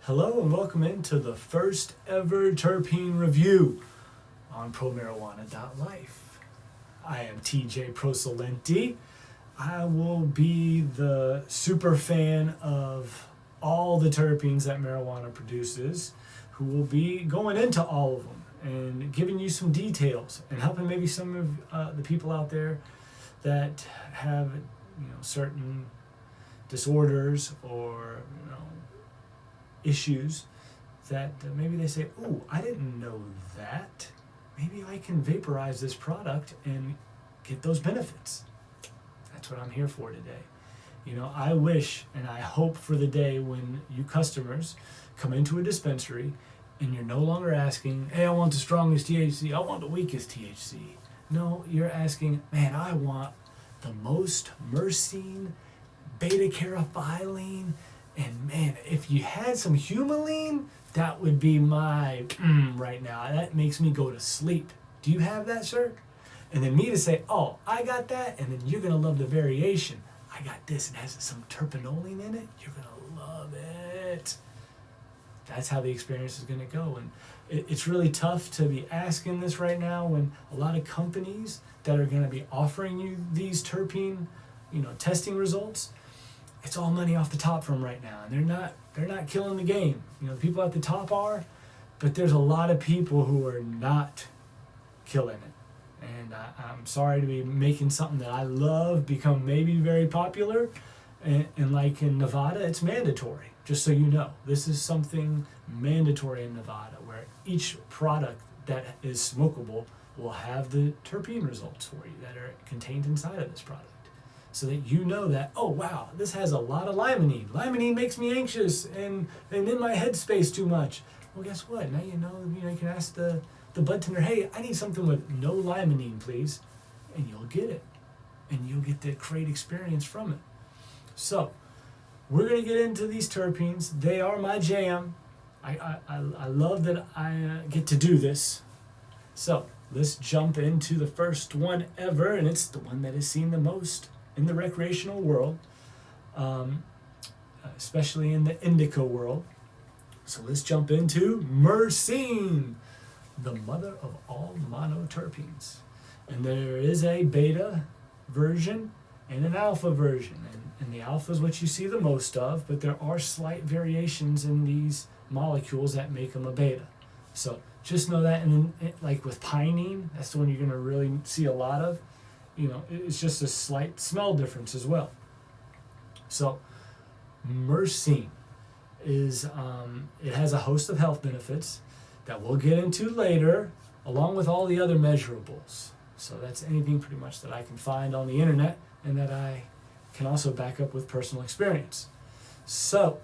Hello and welcome into the first ever terpene review on ProMarijuana.life. I am TJ Prosolenti. I will be the super fan of all the terpenes that marijuana produces, who will be going into all of them and giving you some details and helping maybe some of the people out there that have certain disorders or issues that maybe they say, oh, I didn't know that. Maybe I can vaporize this product and get those benefits. That's what I'm here for today. I wish and I hope for the day when you customers come into a dispensary and you're no longer asking, hey, I want the strongest THC, I want the weakest THC. No, you're asking, man, I want the most Myrcene, beta-caryophyllene, and man, if you had some humulene, that would be my right now. That makes me go to sleep. Do you have that, sir? And then me to say, oh, I got that, and then you're going to love the variation. I got this, and it has some terpenoline in it. You're going to love it. That's how the experience is going to go. And it's really tough to be asking this right now when a lot of companies that are going to be offering you these terpene, testing results, it's all money off the top from right now, and they're not killing the game. The people at the top are, but there's a lot of people who are not killing it. And I'm sorry to be making something that I love become maybe very popular, and like in Nevada, it's mandatory. Just so you know, this is something mandatory in Nevada, where each product that is smokable will have the terpene results for you that are contained inside of this product. So that you know that, oh wow, this has a lot of limonene. Limonene makes me anxious and in my headspace too much. Well, guess what? Now you can ask the bud tender, hey, I need something with no limonene, please. And you'll get it. And you'll get the great experience from it. So, we're going to get into these terpenes. They are my jam. I love that I get to do this. So, let's jump into the first one ever, and it's the one that is seen the most in the recreational world, especially in the indica world. So let's jump into Myrcene, the mother of all monoterpenes. And there is a beta version and an alpha version. And the alpha is what you see the most of, but there are slight variations in these molecules that make them a beta. So just know that. And then like with pinene, that's the one you're going to really see a lot of. It's just a slight smell difference as well. So, Myrcene is, it has a host of health benefits that we'll get into later, along with all the other measurables. So that's anything pretty much that I can find on the internet and that I can also back up with personal experience. So,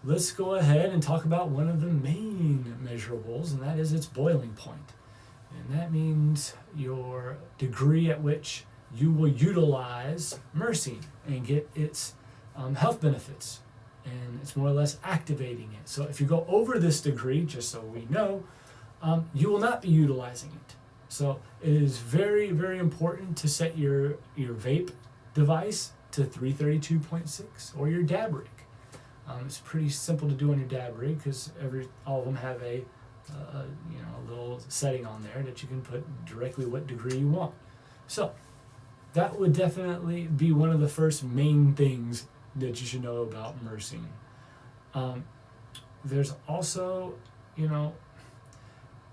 let's go ahead and talk about one of the main measurables, and that is its boiling point. And that means your degree at which you will utilize Myrcene and get its health benefits. And it's more or less activating it. So if you go over this degree, just so we know, you will not be utilizing it. So it is very, very important to set your vape device to 332.6 or your dab rig. It's pretty simple to do on your dab rig because all of them have a little setting on there that you can put directly what degree you want. So that would definitely be one of the first main things that you should know about Myrcene. There's also,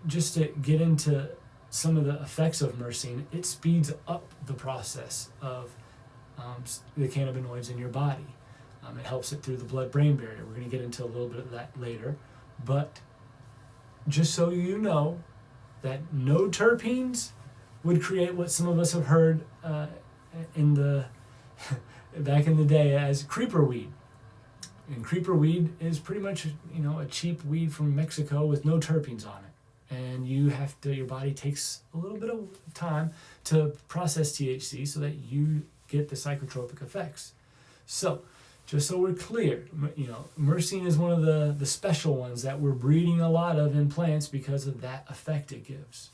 just to get into some of the effects of Myrcene, it speeds up the process of the cannabinoids in your body. It helps it through the blood-brain barrier. We're going to get into a little bit of that later. But just so you know that no terpenes would create what some of us have heard in the back in the day as creeper weed. And creeper weed is pretty much a cheap weed from Mexico with no terpenes on it. And your body takes a little bit of time to process THC so that you get the psychotropic effects. So just so we're clear, Myrcene is one of the special ones that we're breeding a lot of in plants because of that effect it gives.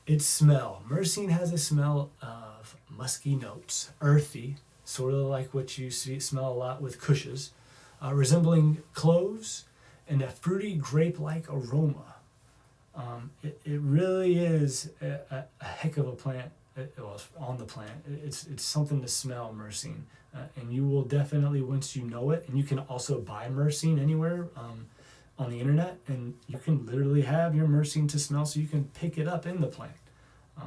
Its smell. Myrcene has a smell of musky notes, earthy, sort of like what you smell a lot with cushes, resembling cloves and a fruity grape-like aroma. It really is a heck of a plant. On the plant, it's something to smell, myrcene, and you will definitely, once you know it, and you can also buy myrcene anywhere on the internet, and you can literally have your myrcene to smell, so you can pick it up in the plant,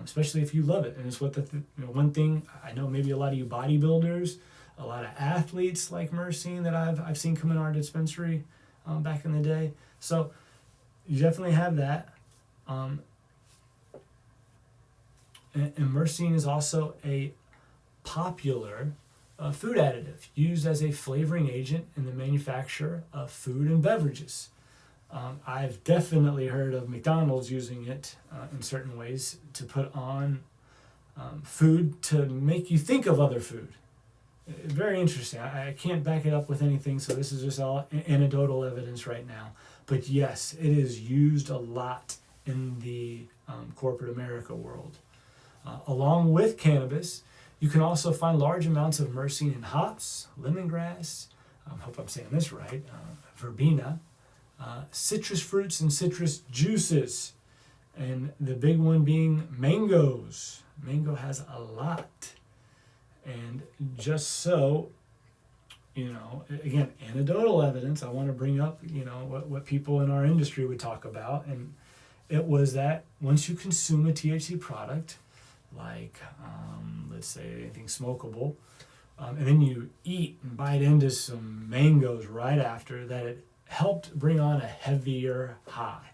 especially if you love it. And it's what one thing I know, maybe a lot of you bodybuilders, a lot of athletes like myrcene that I've seen come in our dispensary back in the day. So you definitely have that. And myrcene is also a popular food additive used as a flavoring agent in the manufacture of food and beverages. I've definitely heard of McDonald's using it in certain ways to put on food to make you think of other food. Very interesting. I can't back it up with anything, so this is just all anecdotal evidence right now. But yes, it is used a lot in the corporate America world. Along with cannabis, you can also find large amounts of myrcene in hops, lemongrass, I hope I'm saying this right, verbena, citrus fruits and citrus juices, and the big one being mangoes. Mango has a lot. And just so, again, anecdotal evidence, I want to bring up, what people in our industry would talk about. And it was that once you consume a THC product, like, let's say anything smokable, and then you eat and bite into some mangoes right after, that it helped bring on a heavier high.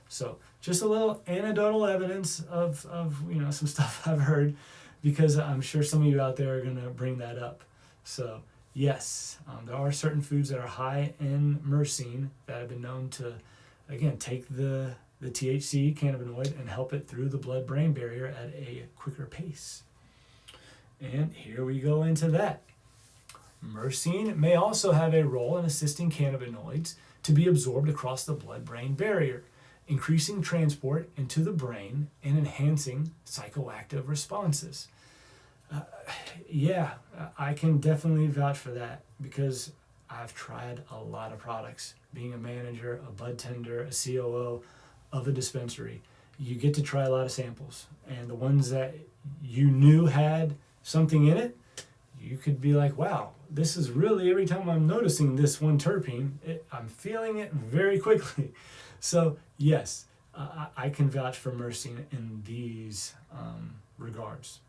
So just a little anecdotal evidence of some stuff I've heard, because I'm sure some of you out there are going to bring that up. So yes, there are certain foods that are high in myrcene that have been known to, again, take the THC cannabinoid and help it through the blood-brain barrier at a quicker pace. And here we go into that. Myrcene may also have a role in assisting cannabinoids to be absorbed across the blood-brain barrier, increasing transport into the brain and enhancing psychoactive responses. I can definitely vouch for that, because I've tried a lot of products. Being a manager, a bud tender, a COO of a dispensary, you get to try a lot of samples, and the ones that you knew had something in it, you could be like, wow, this is really, every time I'm noticing this one terpene, I'm feeling it very quickly. So yes, I can vouch for myrcene in these regards.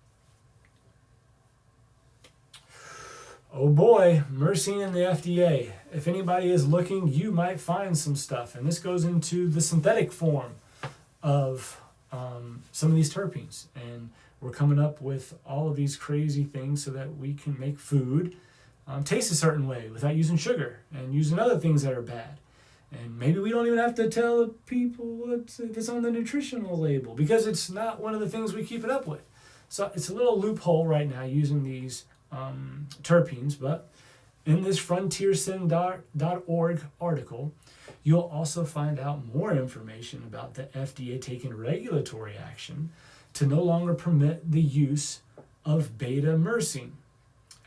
Oh boy, myrcene in the FDA. If anybody is looking, you might find some stuff. And this goes into the synthetic form of some of these terpenes. And we're coming up with all of these crazy things so that we can make food taste a certain way without using sugar and using other things that are bad. And maybe we don't even have to tell people what's on the nutritional label, because it's not one of the things we keep it up with. So it's a little loophole right now using these terpenes, but in this frontiersin.org article, you'll also find out more information about the FDA taking regulatory action to no longer permit the use of beta-myrcene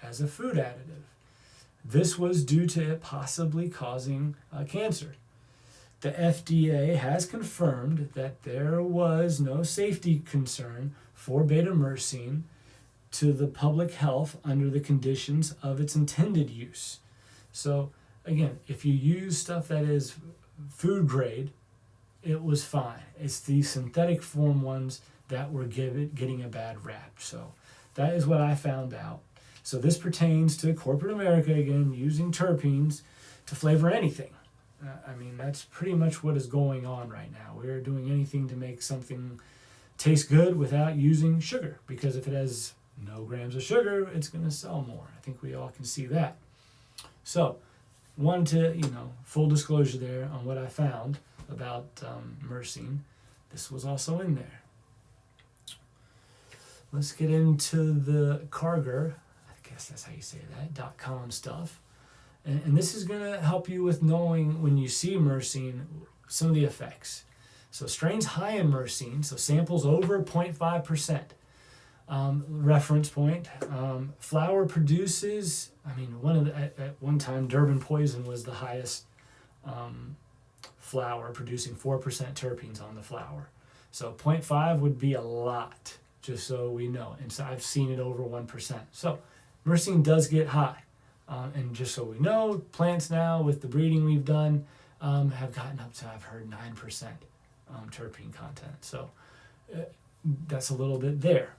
as a food additive. This was due to it possibly causing cancer. The FDA has confirmed that there was no safety concern for beta-myrcene to the public health under the conditions of its intended use. So again, if you use stuff that is food grade, it was fine. It's the synthetic form ones that were getting a bad rap. So that is what I found out. So this pertains to corporate America, again, using terpenes to flavor anything. That's pretty much what is going on right now. We're doing anything to make something taste good without using sugar, because if it has no grams of sugar, it's going to sell more. I think we all can see that. So wanted to, full disclosure there on what I found about myrcene. This was also in there. Let's get into the Karger, I guess that's how you say that, .com stuff. And this is going to help you with knowing, when you see myrcene, some of the effects. So strains high in myrcene, so samples over 0.5%, reference point. Flower produces, at one time Durban poison was the highest flower, producing 4% terpenes on the flower. So 0.5 would be a lot, just so we know. And so I've seen it over 1%. So myrcene does get high. And just so we know, plants now with the breeding we've done have gotten up to, I've heard, 9% terpene content. So that's a little bit there.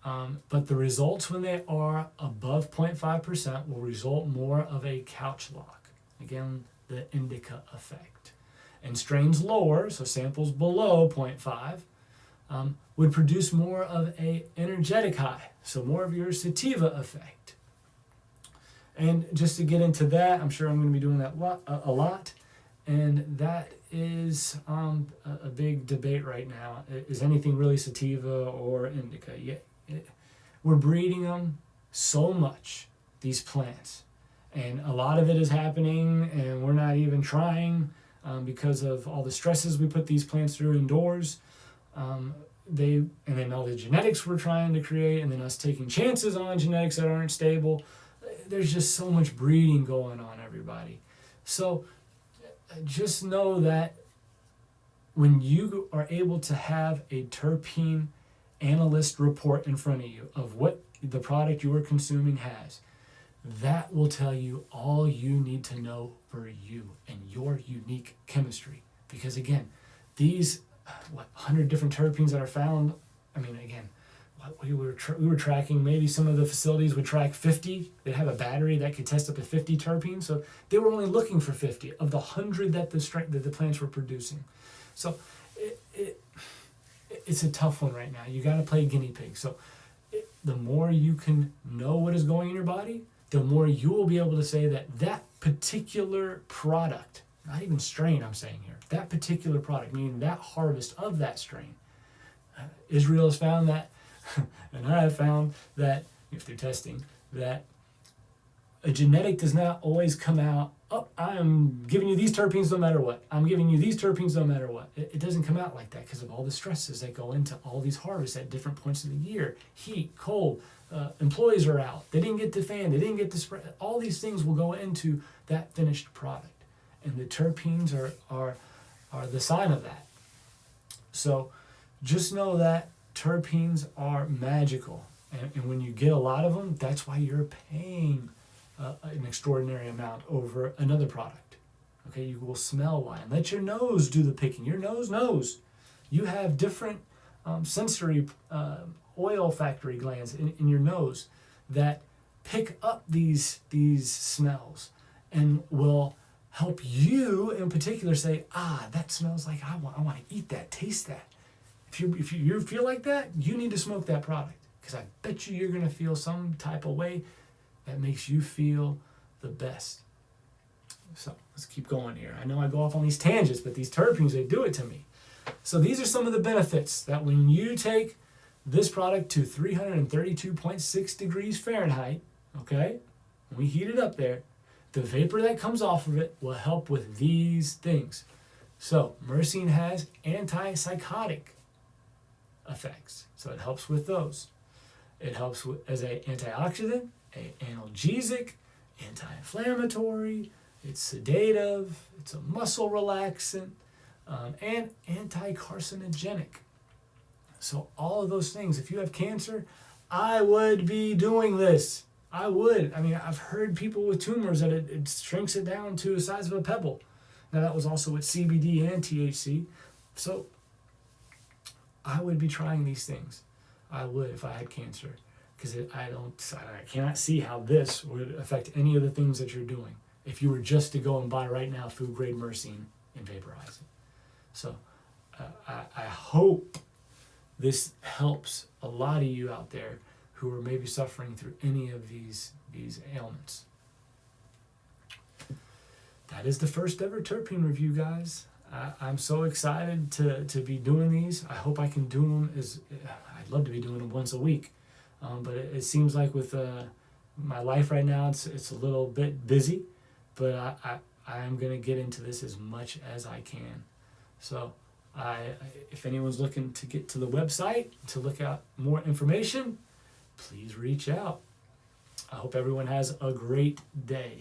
But the results when they are above 0.5% will result more of a couch lock. Again, the indica effect. And strains lower, so samples below 0.5, would produce more of a energetic high, so more of your sativa effect. And just to get into that, I'm sure I'm going to be doing that a lot. And that is a big debate right now. Is anything really sativa or indica? We're breeding them so much, these plants. And a lot of it is happening, and we're not even trying because of all the stresses we put these plants through indoors. And then all the genetics we're trying to create, and then us taking chances on genetics that aren't stable. There's just so much breeding going on, everybody. So just know that when you are able to have a terpene analyst report in front of you of what the product you are consuming has, that will tell you all you need to know for you and your unique chemistry. Because again, these 100 different terpenes that are found, we were tracking, maybe some of the facilities would track 50. They have a battery that could test up to 50 terpenes. So they were only looking for 50 of the 100 that the plants were producing. So it's a tough one right now. You got to play guinea pig. So the more you can know what is going in your body, the more you will be able to say that particular product, not even strain I'm saying here, that particular product, meaning that harvest of that strain. Israel has found that, and I have found that, if they're testing, that a genetic does not always come out, I'm giving you these terpenes no matter what. I'm giving you these terpenes no matter what. It doesn't come out like that because of all the stresses that go into all these harvests at different points of the year. Heat, cold, employees are out. They didn't get the fan. They didn't get the spray. All these things will go into that finished product. And the terpenes are the sign of that. So just know that terpenes are magical. And when you get a lot of them, that's why you're paying an extraordinary amount over another product. Okay, you will smell why. And let your nose do the picking. Your nose knows. You have different sensory oil factory glands in your nose that pick up these smells and will help you in particular say, that smells like I want to eat that, taste that. If you feel like that, you need to smoke that product, because I bet you're going to feel some type of way that makes you feel the best. So let's keep going here. I know I go off on these tangents, but these terpenes, they do it to me. So these are some of the benefits that when you take this product to 332.6 degrees Fahrenheit, okay, when we heat it up there, the vapor that comes off of it will help with these things. So myrcene has antipsychotic effects, so it helps with those. It helps as an antioxidant, an analgesic, anti-inflammatory, it's sedative, it's a muscle relaxant, and anti-carcinogenic. So all of those things, if you have cancer, I would be doing this. I would. I've heard people with tumors that it shrinks it down to the size of a pebble. Now that was also with CBD and THC. So I would be trying these things. I would if I had cancer, because I cannot see how this would affect any of the things that you're doing if you were just to go and buy right now food grade myrcene and vaporize it. So I hope this helps a lot of you out there who are maybe suffering through any of these ailments. That is the first ever terpene review, guys. I'm so excited to be doing these. I hope I can do them I'd love to be doing them once a week. But it seems like with my life right now, it's a little bit busy, but I am going to get into this as much as I can. So If anyone's looking to get to the website to look at more information, please reach out. I hope everyone has a great day.